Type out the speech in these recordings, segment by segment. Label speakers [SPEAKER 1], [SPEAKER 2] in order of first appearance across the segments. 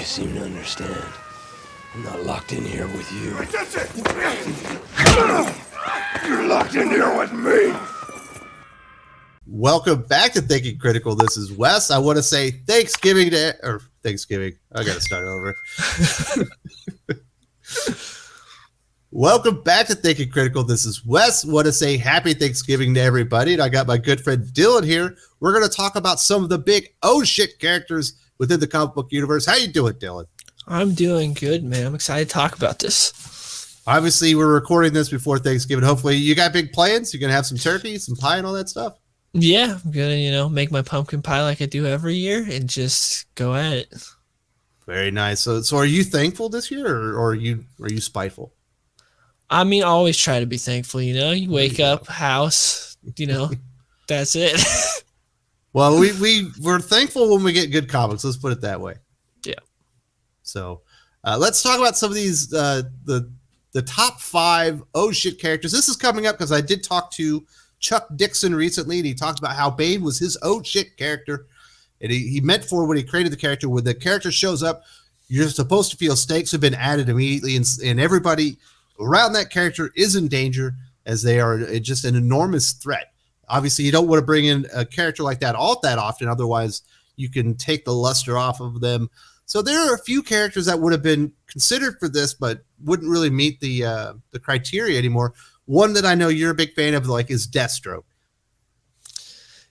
[SPEAKER 1] You seem to understand. I'm not locked in here with you. You're locked in here with me.
[SPEAKER 2] Welcome back to Thinking Critical. This is Wes. I want to say Thanksgiving. I got to start over. Welcome back to Thinking Critical. This is Wes. Want to say happy Thanksgiving to everybody. And I got my good friend Dylan here. We're going to talk about some of the big oh shit characters within the comic book universe. How you doing, Dylan?
[SPEAKER 3] I'm doing good, man. I'm excited to talk about this.
[SPEAKER 2] Obviously, we're recording this before Thanksgiving. Hopefully, you got big plans. You're going to have some turkey, some pie, and all that stuff.
[SPEAKER 3] Yeah, I'm gonna, make my pumpkin pie like I do every year and just go at it.
[SPEAKER 2] Very nice. So are you thankful this year, or are you
[SPEAKER 3] spiteful? I mean, I always try to be thankful. You wake up, house. That's it.
[SPEAKER 2] Well, we're thankful when we get good comics. Let's put it that way.
[SPEAKER 3] Yeah.
[SPEAKER 2] So let's talk about some of these the top 5 oh shit characters. This is coming up because I did talk to Chuck Dixon recently, and he talked about how Bane was his oh shit character, and he meant for when he created the character. When the character shows up, you're supposed to feel stakes have been added immediately, and everybody around that character is in danger, as they are just an enormous threat. Obviously, you don't want to bring in a character like that all that often, otherwise you can take the luster off of them. So there are a few characters that would have been considered for this, but wouldn't really meet the criteria anymore. One that I know you're a big fan of, is Deathstroke.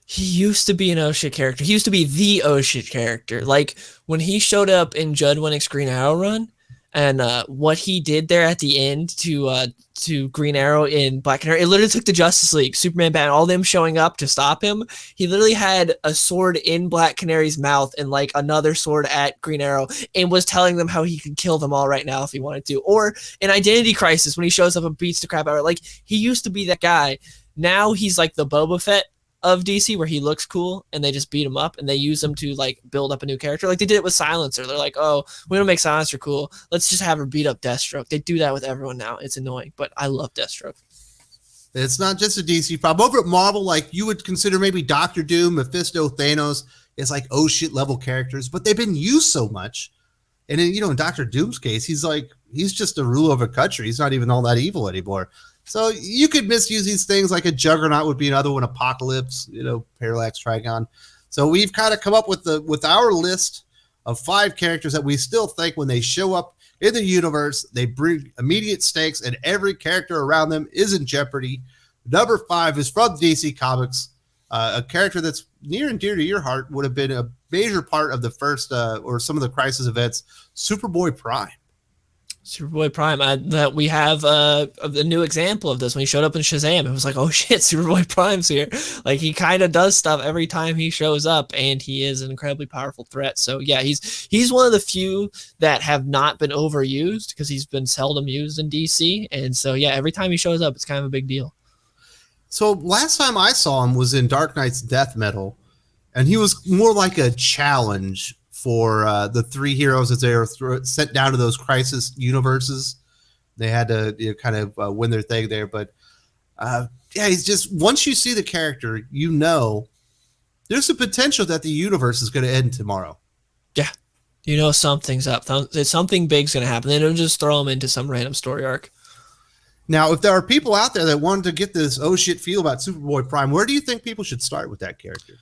[SPEAKER 3] He used to be an oh shit character. He used to be the oh shit character. Like when he showed up in Judd Winick's Green Arrow run, and what he did there at the end to Green Arrow in Black Canary, it literally took the Justice League, Superman, Batman, all them showing up to stop him. He literally had a sword in Black Canary's mouth and another sword at Green Arrow, and was telling them how he could kill them all right now if he wanted to. Or in Identity Crisis, when he shows up and beats the crap out of her. He used to be that guy. Now he's like the Boba Fett of DC, where he looks cool and they just beat him up and they use him to build up a new character. They did it with Silencer. They're like, oh, we don't make Silencer cool, let's just have her beat up Deathstroke. They do that with everyone now. It's annoying, but I love Deathstroke.
[SPEAKER 2] It's not just a DC problem. Over at Marvel, you would consider maybe Doctor Doom, Mephisto, Thanos as oh shit level characters, but they've been used so much. And then, in Doctor Doom's case, he's just a ruler of a country. He's not even all that evil anymore. So you could misuse these things, like a Juggernaut would be another one, Apocalypse, Parallax, Trigon. So we've kind of come up with our list of 5 characters that we still think when they show up in the universe, they bring immediate stakes and every character around them is in jeopardy. Number 5 is from DC Comics, a character that's near and dear to your heart, would have been a major part of the first or some of the Crisis events, Superboy-Prime.
[SPEAKER 3] Superboy-Prime, that we have a new example of this. When he showed up in Shazam, it was like, oh shit, Superboy-Prime's here. He kind of does stuff every time he shows up, and he is an incredibly powerful threat. So yeah, he's one of the few that have not been overused, because he's been seldom used in DC. And so yeah, every time he shows up, it's kind of a big deal.
[SPEAKER 2] So last time I saw him was in Dark Knight's Death Metal, and he was more like a challenge for the 3 heroes as they were sent down to those Crisis universes. They had to kind of win their thing there. But he's just, once you see the character, there's a potential that the universe is going to end tomorrow.
[SPEAKER 3] Yeah. Something's up. Something big's going to happen. They don't just throw him into some random story arc.
[SPEAKER 2] Now, if there are people out there that wanted to get this oh shit feel about Superboy-Prime, where do you think people should start with that character?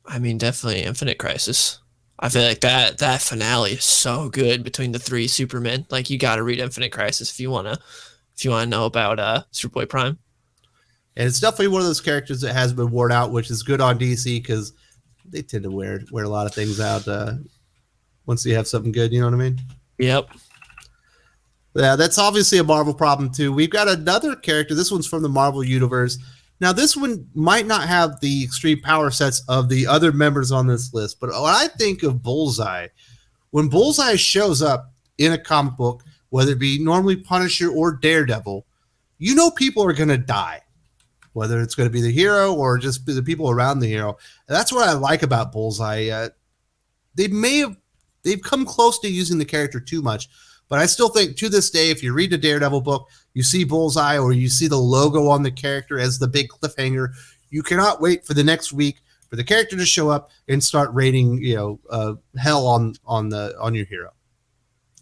[SPEAKER 3] I mean, definitely Infinite Crisis. I feel like that finale is so good between the 3 Supermen. You got to read Infinite Crisis if you wanna know about Superboy-Prime.
[SPEAKER 2] And it's definitely one of those characters that has been worn out, which is good on DC, because they tend to wear a lot of things out once you have something good. You know what I mean?
[SPEAKER 3] Yep.
[SPEAKER 2] Yeah, that's obviously a Marvel problem too. We've got another character. This one's from the Marvel Universe. Now, this one might not have the extreme power sets of the other members on this list, but when I think of Bullseye, when Bullseye shows up in a comic book, whether it be normally Punisher or Daredevil, people are going to die, whether it's going to be the hero or just the people around the hero. And that's what I like about Bullseye. They've come close to using the character too much, but I still think to this day, if you read the Daredevil book, you see Bullseye or you see the logo on the character as the big cliffhanger, you cannot wait for the next week for the character to show up and start raining, hell on your hero.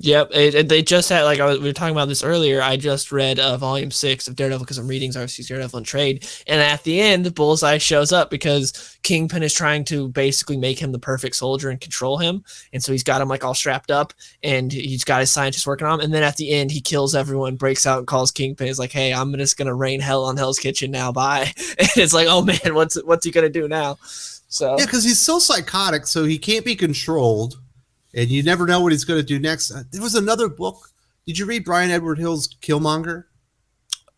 [SPEAKER 3] Yep, they just had we were talking about this earlier. I just read volume 6 of Daredevil because I'm reading RC's Daredevil in trade, and at the end, Bullseye shows up because Kingpin is trying to basically make him the perfect soldier and control him, and so he's got him like all strapped up, and he's got his scientists working on him, and then at the end, he kills everyone, breaks out, and calls Kingpin. He's like, "Hey, I'm just gonna rain hell on Hell's Kitchen now, bye." And it's like, oh man, what's he gonna do now? So
[SPEAKER 2] yeah, because he's so psychotic, so he can't be controlled. And you never know what he's going to do next. There was another book. Did you read Brian Edward Hill's Killmonger?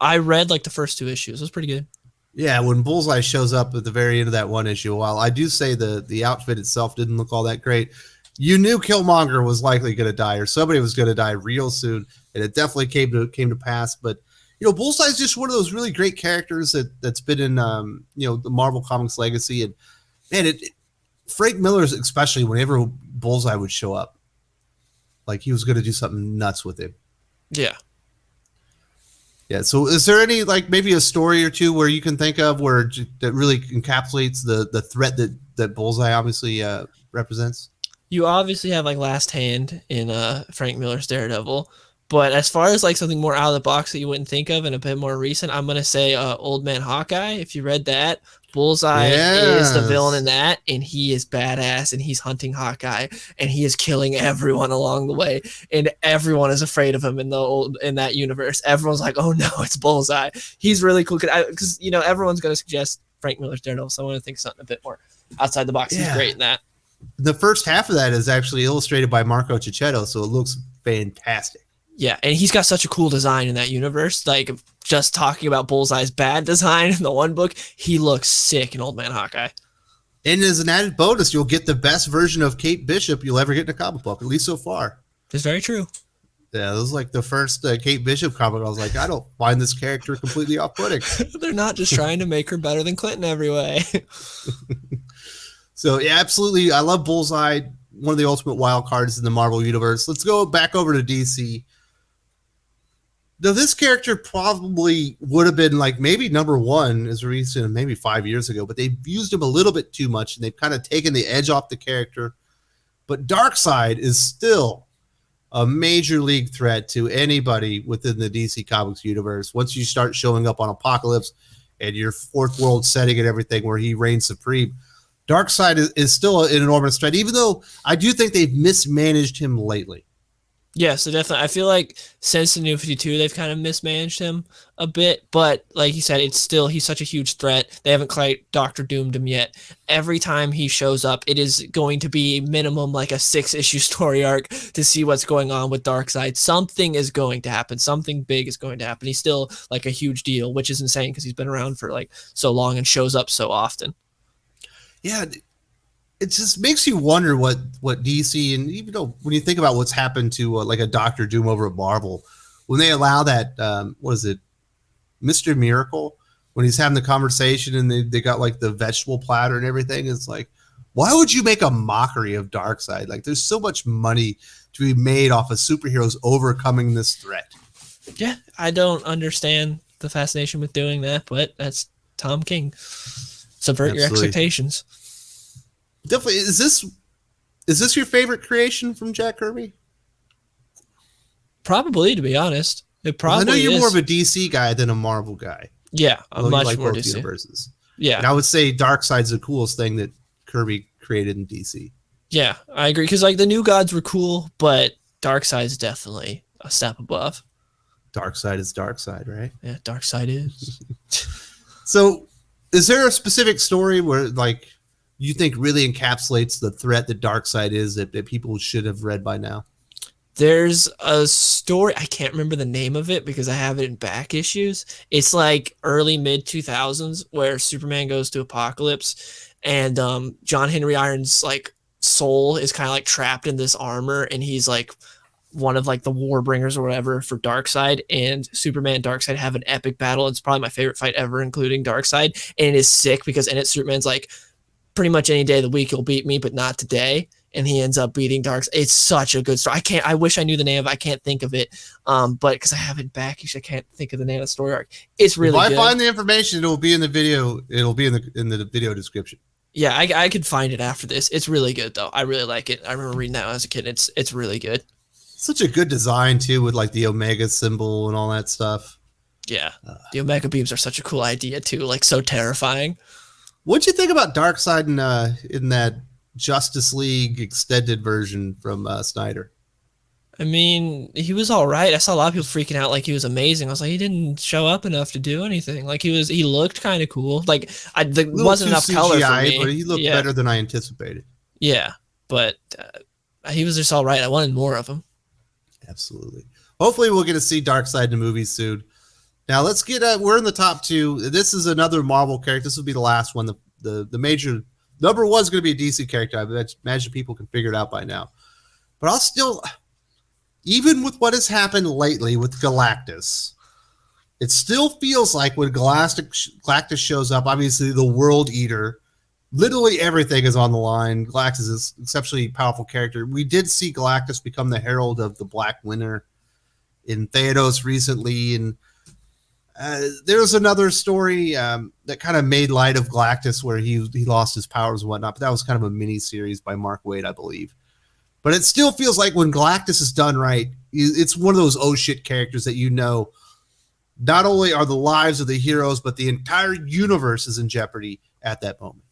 [SPEAKER 3] I read like the first 2 issues. It was pretty good.
[SPEAKER 2] Yeah, when Bullseye shows up at the very end of that one issue, while I do say the outfit itself didn't look all that great, you knew Killmonger was likely going to die, or somebody was going to die real soon, and it definitely came to pass. But Bullseye is just one of those really great characters that's been in the Marvel Comics legacy, and man, Frank Miller's especially whenever Bullseye would show up, like he was going to do something nuts with him.
[SPEAKER 3] Yeah.
[SPEAKER 2] Yeah. So is there any, like maybe a story or two where you can think of that really encapsulates the threat that Bullseye obviously represents?
[SPEAKER 3] You obviously have like Last Hand in Frank Miller's Daredevil, but as far as like something more out of the box that you wouldn't think of and a bit more recent, I'm going to say Old Man Hawkeye. If you read that, Bullseye is the villain in that, and he is badass, and he's hunting Hawkeye, and he is killing everyone along the way, and everyone is afraid of him in that universe. Everyone's like, "Oh no, it's Bullseye." He's really cool because everyone's going to suggest Frank Miller's Daredevil, so I want to think something a bit more outside the box. Yeah. He's great in that.
[SPEAKER 2] The first half of that is actually illustrated by Marco Cicchetto, so it looks fantastic.
[SPEAKER 3] Yeah, and he's got such a cool design in that universe. Like, just talking about Bullseye's bad design in the one book, he looks sick in Old Man Hawkeye.
[SPEAKER 2] And as an added bonus, you'll get the best version of Kate Bishop you'll ever get in a comic book, at least so far.
[SPEAKER 3] It's very true.
[SPEAKER 2] Yeah, this was like the first Kate Bishop comic. I was like, I don't find this character completely off-putting.
[SPEAKER 3] They're not just trying to make her better than Clinton every way.
[SPEAKER 2] So, yeah, absolutely. I love Bullseye, one of the ultimate wild cards in the Marvel Universe. Let's go back over to DC. Now, this character probably would have been like maybe number 1 as recent, maybe 5 years ago, but they've used him a little bit too much, and they've kind of taken the edge off the character. But Darkseid is still a major league threat to anybody within the DC Comics universe. Once you start showing up on Apocalypse and your fourth world setting and everything where he reigns supreme, Darkseid is still an enormous threat, even though I do think they've mismanaged him lately.
[SPEAKER 3] Yeah, so definitely. I feel like since the New 52, they've kind of mismanaged him a bit. But like you said, he's such a huge threat. They haven't quite Dr. Doomed him yet. Every time he shows up, it is going to be minimum like a 6-issue story arc to see what's going on with Darkseid. Something is going to happen. Something big is going to happen. He's still like a huge deal, which is insane because he's been around for like so long and shows up so often. Yeah.
[SPEAKER 2] It just makes you wonder what DC, and even though when you think about what's happened to like a Dr. Doom over at Marvel, when they allow that, what is it, Mr. Miracle, when he's having the conversation and they got like the vegetable platter and everything, it's like, why would you make a mockery of Darkseid? Like, there's so much money to be made off of superheroes overcoming this threat.
[SPEAKER 3] Yeah, I don't understand the fascination with doing that, but that's Tom King. Subvert your expectations.
[SPEAKER 2] Definitely. Is this your favorite creation from Jack Kirby?
[SPEAKER 3] Probably, to be honest. It probably
[SPEAKER 2] I know you're
[SPEAKER 3] is.
[SPEAKER 2] more of a DC guy than a Marvel guy.
[SPEAKER 3] Yeah, I'm much
[SPEAKER 2] like
[SPEAKER 3] more
[SPEAKER 2] both
[SPEAKER 3] DC.
[SPEAKER 2] Universes.
[SPEAKER 3] Yeah.
[SPEAKER 2] And I would say Darkseid's the coolest thing that Kirby created in DC.
[SPEAKER 3] Yeah, I agree. Because like the New Gods were cool, but Darkseid's definitely a step above.
[SPEAKER 2] Darkseid is Darkseid, right?
[SPEAKER 3] Yeah, Darkseid is.
[SPEAKER 2] So, is there a specific story where like you think really encapsulates the threat that Darkseid is that people should have read by now?
[SPEAKER 3] There's a story, I can't remember the name of it because I have it in back issues. It's like early mid 2000s where Superman goes to Apocalypse and John Henry Irons like soul is kind of like trapped in this armor, and he's like one of like the Warbringers or whatever for Darkseid, and Superman and Darkseid have an epic battle. It's probably my favorite fight ever, including Darkseid, and it is sick because in it Superman's like, pretty much any day of the week you'll beat me, but not today. And he ends up beating Darkseid. It's such a good story. I wish I knew the name of it. I can't think of it. But because I have it back, I can't think of the name of the story arc. It's really good.
[SPEAKER 2] If I find the information, it'll be in the video. It'll be in the video description.
[SPEAKER 3] Yeah, I could find it after this. It's really good though. I really like it. I remember reading that when I was a kid. It's really good.
[SPEAKER 2] Such a good design too, with like the Omega symbol and all that stuff.
[SPEAKER 3] Yeah, the Omega beams are such a cool idea too, like so terrifying.
[SPEAKER 2] What'd you think about Darkseid in that Justice League extended version from Snyder?
[SPEAKER 3] I mean, he was all right. I saw a lot of people freaking out like he was amazing. I was like, he didn't show up enough to do anything. Like he looked kind of cool. Like there wasn't enough color for me.
[SPEAKER 2] But he looked better than I anticipated.
[SPEAKER 3] Yeah, but he was just all right. I wanted more of him.
[SPEAKER 2] Absolutely. Hopefully, we'll get to see Darkseid in the movies soon. Now let's get. We're in the top 2. This is another Marvel character. This will be the last one. The major number 1 is going to be a DC character. I imagine people can figure it out by now. But I'll still. Even with what has happened lately with Galactus, it still feels like when Galactus shows up, obviously the World Eater, literally everything is on the line. Galactus is an exceptionally powerful character. We did see Galactus become the herald of the Black Winter in Thanos recently, and there's another story that kind of made light of Galactus where he lost his powers and whatnot, but that was kind of a mini series by Mark Waid, I believe. But it still feels like when Galactus is done right, it's one of those oh shit characters that not only are the lives of the heroes, but the entire universe is in jeopardy at that moment.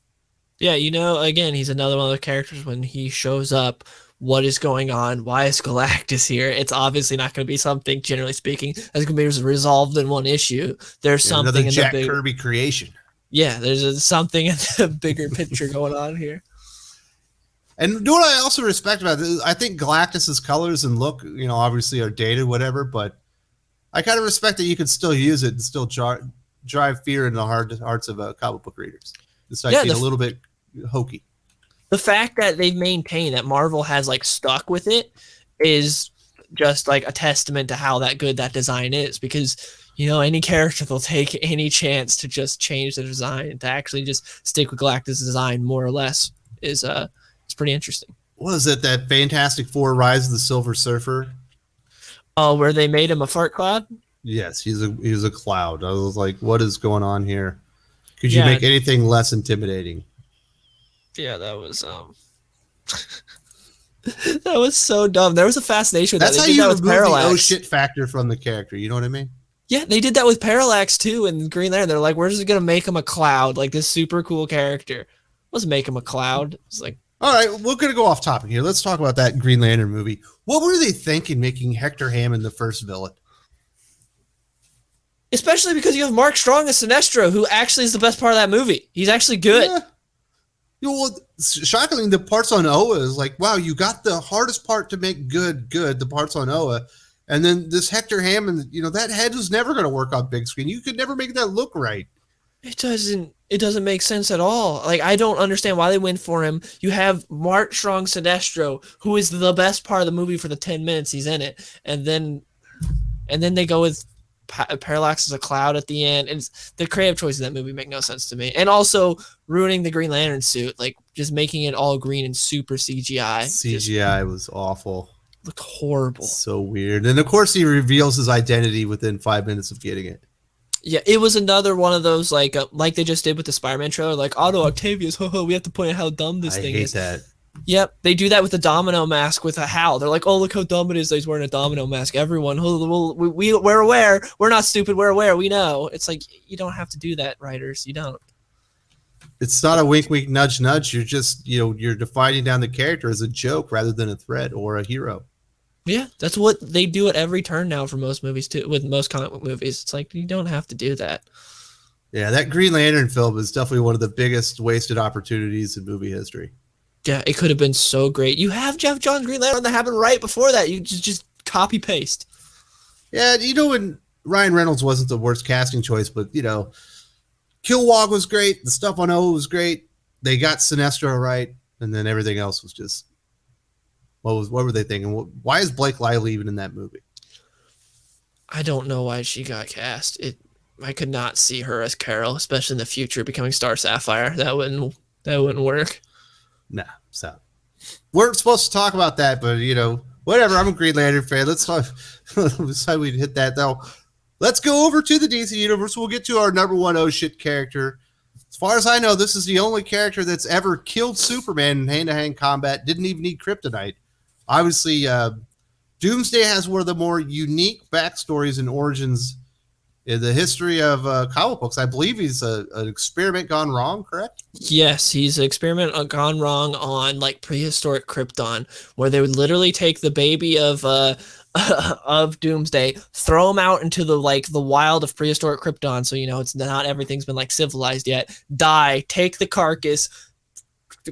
[SPEAKER 2] Yeah,
[SPEAKER 3] again, he's another one of the characters when he shows up. What is going on? Why is Galactus here? It's obviously not going to be something, generally speaking, that's going to be resolved in one issue. There's something in
[SPEAKER 2] Jack Kirby creation.
[SPEAKER 3] Yeah, there's something in the bigger picture going on here.
[SPEAKER 2] And what I also respect about this, I think Galactus's colors and look, obviously are dated, whatever, but I kind of respect that you can still use it and still drive fear in the hearts of comic book readers. It's like a little bit hokey.
[SPEAKER 3] The fact that they've maintained that Marvel has like stuck with it is just like a testament to how good that design is, because any character they'll take any chance to just change the design to actually just stick with Galactus' design more or less is it's pretty interesting.
[SPEAKER 2] Was it that Fantastic Four Rise of the Silver Surfer?
[SPEAKER 3] Oh, where they made him a fart cloud?
[SPEAKER 2] Yes, he's a cloud. I was like, what is going on here? Could you make anything less intimidating?
[SPEAKER 3] Yeah, that was that was so dumb. There was a fascination with
[SPEAKER 2] That's
[SPEAKER 3] that.
[SPEAKER 2] how you remove the oh shit factor from the character. You know what I mean?
[SPEAKER 3] Yeah, they did that with Parallax too in Green Lantern. They're like, we're just gonna make him a cloud, like this super cool character. Let's make him a cloud. It's like,
[SPEAKER 2] all right, we're gonna go off topic here. Let's talk about that Green Lantern movie. What were they thinking making Hector Hammond the first villain?
[SPEAKER 3] Especially because you have Mark Strong as Sinestro, who actually is the best part of that movie. He's actually good. Yeah.
[SPEAKER 2] Shockingly, the parts on Oa is like, wow, you got the hardest part to make good, the parts on Oa. And then this Hector Hammond, that head was never going to work on big screen. You could never make that look right.
[SPEAKER 3] It doesn't make sense at all. Like, I don't understand why they went for him. You have Mark Strong Sinestro, who is the best part of the movie for the 10 minutes he's in it. And then they go with Parallax as a cloud at the end, and the creative choices in that movie make no sense to me. And also ruining the Green Lantern suit, like just making it all green and super CGI.
[SPEAKER 2] CGI was awful.
[SPEAKER 3] Looked horrible.
[SPEAKER 2] So weird. And of course he reveals his identity within 5 minutes of getting it.
[SPEAKER 3] Yeah, it was another one of those like they just did with the Spider-Man trailer, like Otto Octavius. We have to point out how dumb this thing is.
[SPEAKER 2] I hate that.
[SPEAKER 3] Yep, they do that with the Domino mask with a Hal. They're like, oh, look how dumb it is that he's wearing a Domino mask. Everyone, we're aware. We're not stupid. We're aware. We know. It's like, you don't have to do that, writers. You don't.
[SPEAKER 2] It's not a wink, wink, nudge, nudge. You're just, you're defining down the character as a joke rather than a threat or a hero.
[SPEAKER 3] Yeah, that's what they do at every turn now for most movies too. With most comic book movies, it's like, you don't have to do that.
[SPEAKER 2] Yeah, that Green Lantern film is definitely one of the biggest wasted opportunities in movie history.
[SPEAKER 3] Yeah, it could have been so great. You have Jeff Johns Green Lantern that happened right before that. You just copy paste.
[SPEAKER 2] Yeah, when Ryan Reynolds wasn't the worst casting choice, but Kilowog was great. The stuff on O was great. They got Sinestro right, and then everything else was just what were they thinking? Why is Blake Lively even in that movie?
[SPEAKER 3] I don't know why she got cast. I could not see her as Carol, especially in the future, becoming Star Sapphire. That wouldn't work.
[SPEAKER 2] Nah, so we're supposed to talk about that, but whatever. I'm a Green Lantern fan. Let's talk. Decide we'd hit that though. Let's go over to the DC universe. We'll get to our number 1 oh shit character. As far as I know, this is the only character that's ever killed Superman in hand-to-hand combat. Didn't even need kryptonite. Obviously, Doomsday has one of the more unique backstories and origins in the history of comic books. I believe he's an experiment gone wrong, correct?
[SPEAKER 3] Yes, he's an experiment gone wrong on like prehistoric Krypton, where they would literally take the baby of of Doomsday, throw him out into the wild of prehistoric Krypton. So it's not everything's been like civilized yet. Die, take the carcass,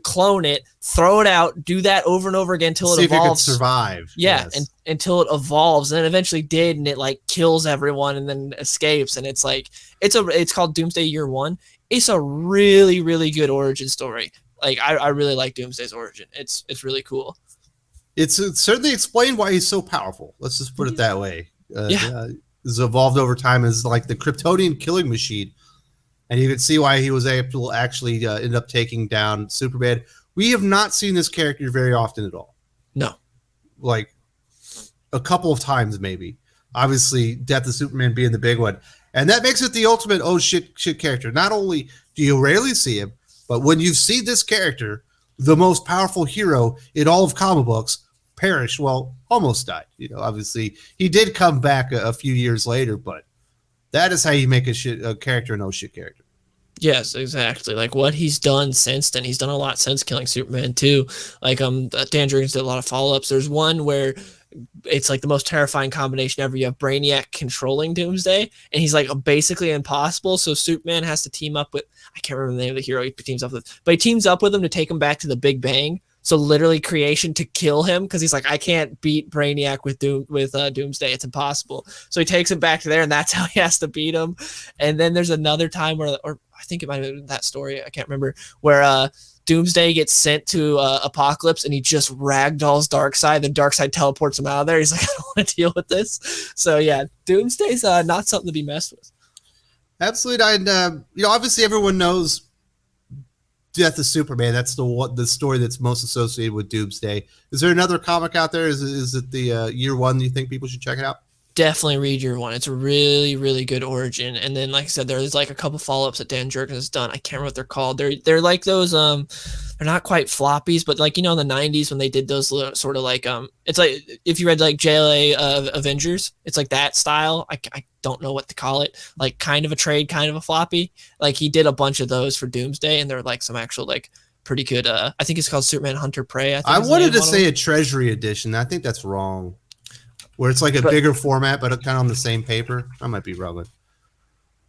[SPEAKER 3] clone it, throw it out, do that over and over again until it evolves.
[SPEAKER 2] See if it could survive.
[SPEAKER 3] Yeah,
[SPEAKER 2] yes.
[SPEAKER 3] and until it evolves, and then eventually did, and it like kills everyone and then escapes. And it's like it's called Doomsday Year One. It's a really, really good origin story. Like I really like Doomsday's origin. It's really cool.
[SPEAKER 2] It's certainly explained why he's so powerful. Let's just put it that way. He's evolved over time as like the Kryptonian killing machine. And you can see why he was able to actually end up taking down Superman. We have not seen this character very often at all.
[SPEAKER 3] No.
[SPEAKER 2] Like a couple of times maybe. Obviously, Death of Superman being the big one. And that makes it the ultimate oh shit character. Not only do you rarely see him, but when you see this character, the most powerful hero in all of comic books, perished, well, almost died. Obviously, he did come back a few years later, but that is how you make a character an oh shit character.
[SPEAKER 3] Yes, exactly. Like what he's done since then. He's done a lot since killing Superman too. Like Dan Jurgens did a lot of follow-ups. There's one where it's like the most terrifying combination ever. You have Brainiac controlling Doomsday, and he's like basically impossible. So Superman has to team up with, I can't remember the name of the hero he teams up with, but he teams up with him to take him back to the Big Bang. So literally creation to kill him, because he's like, I can't beat Brainiac with Doomsday. It's impossible. So he takes him back to there, and that's how he has to beat him. And then there's another time where, or I think it might have been that story, I can't remember, where Doomsday gets sent to Apocalypse, and he just ragdolls Darkseid. Then Darkseid teleports him out of there. He's like, I don't want to deal with this. So yeah, Doomsday's not something to be messed with.
[SPEAKER 2] Absolutely. Obviously everyone knows Death of Superman. That's the story that's most associated with Doomsday. Is there another comic out there? Is it the Year One? You think people should check it out?
[SPEAKER 3] Definitely read Year One. It's a really, really good origin. And then, like I said, there's like a couple follow-ups that Dan Jurgens has done. I can't remember what they're called. They're like those they're not quite floppies, but like in the 90s when they did those sort of like it's like if you read like JLA Avengers, it's like that style. I don't know what to call it. Like kind of a trade, kind of a floppy. Like he did a bunch of those for Doomsday, and they're like some actual like pretty good. I think it's called Superman Hunter Prey.
[SPEAKER 2] I wanted to say a Treasury edition. I think that's wrong. Where it's like a bigger format, but kind of on the same paper. I might be wrong.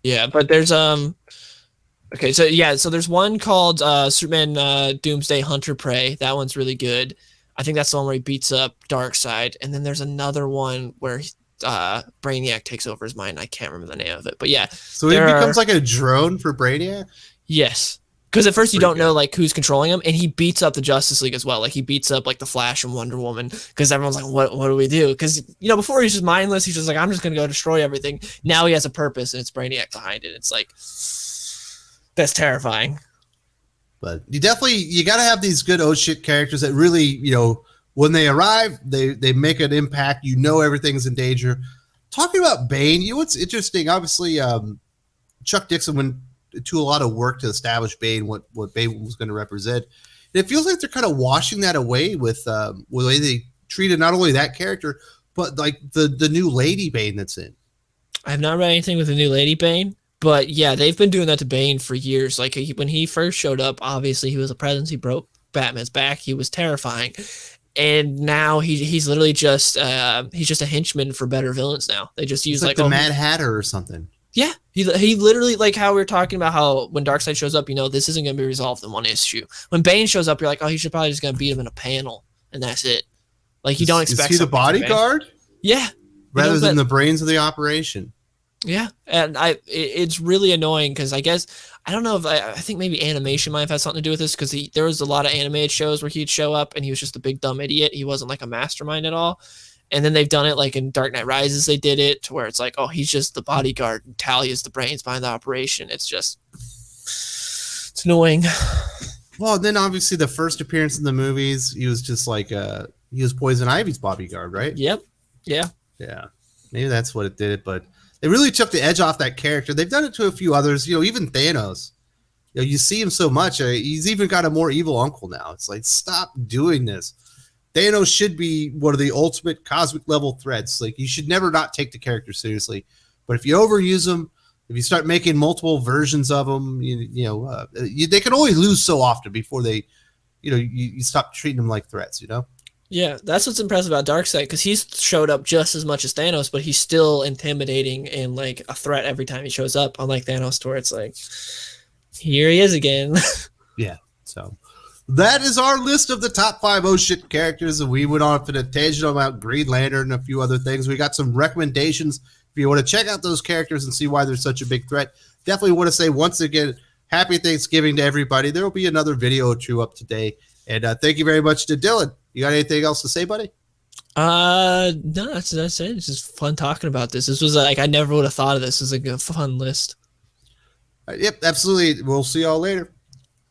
[SPEAKER 3] Yeah, but there's okay, so there's one called Superman Doomsday Hunter Prey. That one's really good. I think that's the one where he beats up Darkseid, and then there's another one where Brainiac takes over his mind. I can't remember the name of it, but yeah.
[SPEAKER 2] So he becomes like a drone for Brainiac?
[SPEAKER 3] Yes. Because at first you don't know like who's controlling him, and he beats up the Justice League as well. Like he beats up like the Flash and Wonder Woman, because everyone's like, what do we do? Because before he's just mindless. He's just like, I'm just gonna go destroy everything. Now he has a purpose, and it's Brainiac behind it. It's like, that's terrifying.
[SPEAKER 2] But you got to have these good oh shit characters that really, when they arrive, they make an impact. Everything's in danger. Talking about Bane, what's interesting? Obviously, Chuck Dixon went to a lot of work to establish Bane, what Bane was going to represent. And it feels like they're kind of washing that away with the way they treated not only that character, but like the new Lady Bane that's in.
[SPEAKER 3] I have not read anything with the new Lady Bane, but yeah, they've been doing that to Bane for years. Like when he first showed up, obviously he was a presence. He broke Batman's back. He was terrifying. And now he's literally just he's just a henchman for better villains now. They just use
[SPEAKER 2] like the Mad Hatter or something.
[SPEAKER 3] Yeah, he literally, like how we were talking about how when Darkseid shows up, this isn't going to be resolved in one issue. When Bane shows up, you're like, oh, he should probably just going to beat him in a panel, and that's it. Like you don't expect.
[SPEAKER 2] Is he the bodyguard?
[SPEAKER 3] Yeah,
[SPEAKER 2] rather than the brains of the operation.
[SPEAKER 3] Yeah, and it's really annoying because I guess I don't know if I think maybe animation might have had something to do with this, because there was a lot of animated shows where he'd show up and he was just a big dumb idiot. He wasn't like a mastermind at all. And then they've done it like in Dark Knight Rises, they did it to where it's like, oh, he's just the bodyguard and Talia's the brains behind the operation. It's annoying.
[SPEAKER 2] Well, then obviously the first appearance in the movies, he was just like he was Poison Ivy's bodyguard, right?
[SPEAKER 3] Yep. Yeah.
[SPEAKER 2] Yeah. Maybe that's what it did it, but they really took the edge off that character. They've done it to a few others, even Thanos. You see him so much. He's even got a more evil uncle now. It's like, stop doing this. Thanos should be one of the ultimate cosmic level threats. Like, you should never not take the character seriously. But if you overuse them, if you start making multiple versions of them, they can only lose so often before they, you stop treating them like threats,
[SPEAKER 3] Yeah, that's what's impressive about Darkseid, because he's showed up just as much as Thanos, but he's still intimidating and like a threat every time he shows up, unlike Thanos, where it's like, here he is again.
[SPEAKER 2] Yeah, so that is our list of the top 5 oh shit characters, and we went on for the tangent about Green Lantern and a few other things. We got some recommendations if you want to check out those characters and see why they're such a big threat. Definitely want to say once again, happy Thanksgiving to everybody. There will be another video or two up today, and thank you very much to Dylan. You got anything else to say, buddy?
[SPEAKER 3] No, that's it. It's just fun talking about this. This was like, I never would have thought of this as like a fun list.
[SPEAKER 2] Yep, absolutely. We'll see y'all later.